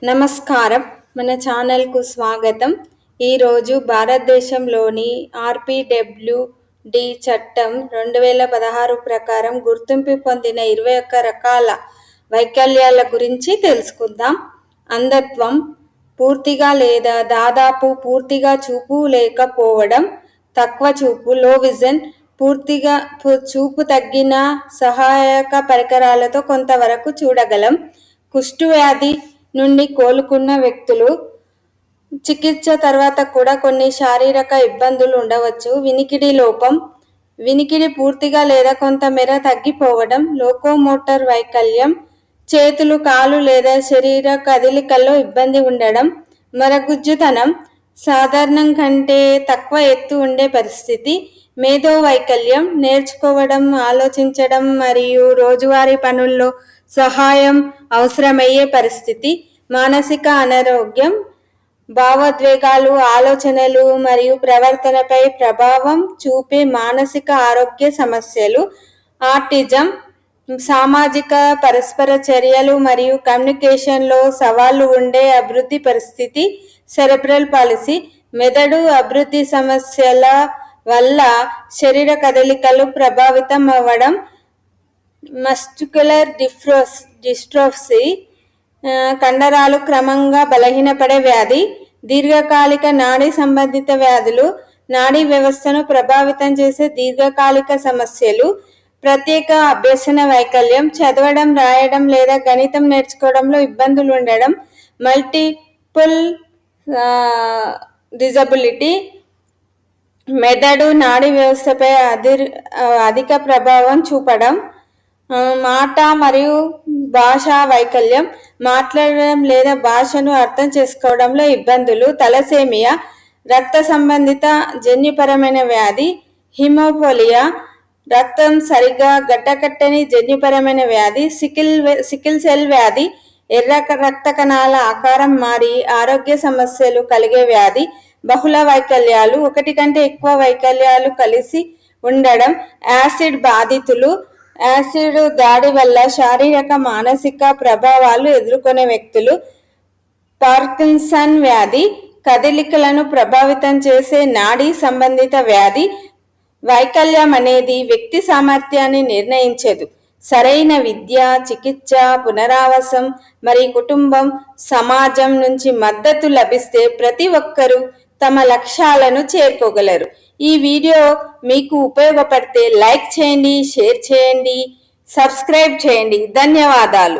నమస్కారం. మన ఛానల్కు స్వాగతం. ఈరోజు భారతదేశంలోని ఆర్పిడబ్ల్యూడి చట్టం 2016 ప్రకారం గుర్తింపు పొందిన 21 రకాల వైకల్యాల గురించి తెలుసుకుందాం. అంధత్వం, పూర్తిగా లేదా దాదాపు పూర్తిగా చూపు లేకపోవడం, తక్కువ చూపు, లో విజన్, పూర్తిగా చూపు తగ్గిన సహాయక పరికరాలతో కొంతవరకు చూడగలం. కుష్టు వ్యాధి నుండి కోలుకున్న వ్యక్తులు చికిత్స తర్వాత కూడా కొన్ని శారీరక ఇబ్బందులు ఉండవచ్చు. వినికిడి లోపం, వినికిడి పూర్తిగా లేదా కొంతమేర తగ్గిపోవడం. లోకోమోటర్ వైకల్యం, చేతులు, కాలు లేదా శరీర కదలికల్లో ఇబ్బంది ఉండడం. మరగుజ్జుతనం, సాధారణం కంటే తక్కువ ఎత్తు ఉండే పరిస్థితి. మేధో వైకల్యం, నేర్చుకోవడం, ఆలోచించడం మరియు రోజువారీ పనుల్లో సహాయం అవసరమయ్యే పరిస్థితి. మానసిక అనారోగ్యం, భావోద్వేగాలు, ఆలోచనలు మరియు ప్రవర్తనపై ప్రభావం చూపే మానసిక ఆరోగ్య సమస్యలు. ఆటిజం, సామాజిక పరస్పర చర్యలు మరియు కమ్యూనికేషన్లో సవాళ్లు ఉండే అభివృద్ధి పరిస్థితి. సెరెబ్రల్ పాలసీ, మెదడు అభివృద్ధి సమస్యల వల్ల శరీర కదలికలు ప్రభావితం అవ్వడం. మస్క్యులర్ డిస్ట్రోఫీ, కండరాలు క్రమంగా బలహీనపడే వ్యాధి. దీర్ఘకాలిక నాడీ సంబంధిత వ్యాధులు, నాడీ వ్యవస్థను ప్రభావితం చేసే దీర్ఘకాలిక సమస్యలు. ప్రత్యేక అభ్యసన వైకల్యం, చదవడం, రాయడం లేదా గణితం నేర్చుకోవడంలో ఇబ్బందులు ఉండడం. మల్టిపుల్ డిజబిలిటీ, మెదడు నాడీ వ్యవస్థపై అధిక ప్రభావం చూపడం. మాట మరియు భాషా వైకల్యం, మాట్లాడడం లేదా భాషను అర్థం చేసుకోవడంలో ఇబ్బందులు. తలసేమియా, రక్త సంబంధిత జన్యుపరమైన వ్యాధి. హిమోఫిలియా, రక్తం సరిగా గడ్డకట్టని జన్యుపరమైన వ్యాధి. సికిల్ సెల్ వ్యాధి, ఎర్ర రక్త కణాల ఆకారం మారి ఆరోగ్య సమస్యలు కలిగే వ్యాధి. బహుళ వైకల్యాలు, ఒకటి కంటే ఎక్కువ వైకల్యాలు కలిసి ఉండడం. యాసిడ్ బాధితులు, యాసిడ్ దాడి వల్ల శారీరక మానసిక ప్రభావాలు ఎదుర్కొనే వ్యక్తులు. పార్కిన్సన్ వ్యాధి, కదలికలను ప్రభావితం చేసే నాడీ సంబంధిత వ్యాధి. వైకల్యం అనేది వ్యక్తి సామర్థ్యాన్ని నిర్ణయించదు. సరైన విద్య, చికిత్స, పునరావాసం మరియు కుటుంబం, సమాజం నుంచి మద్దతు లభిస్తే ప్రతి ఒక్కరూ తమ లక్ష్యాలను చేరుకోగలరు. ఈ వీడియో మీకు ఉపయోగపడితే లైక్ చేయండి, షేర్ చేయండి, సబ్స్క్రైబ్ చేయండి. ధన్యవాదాలు.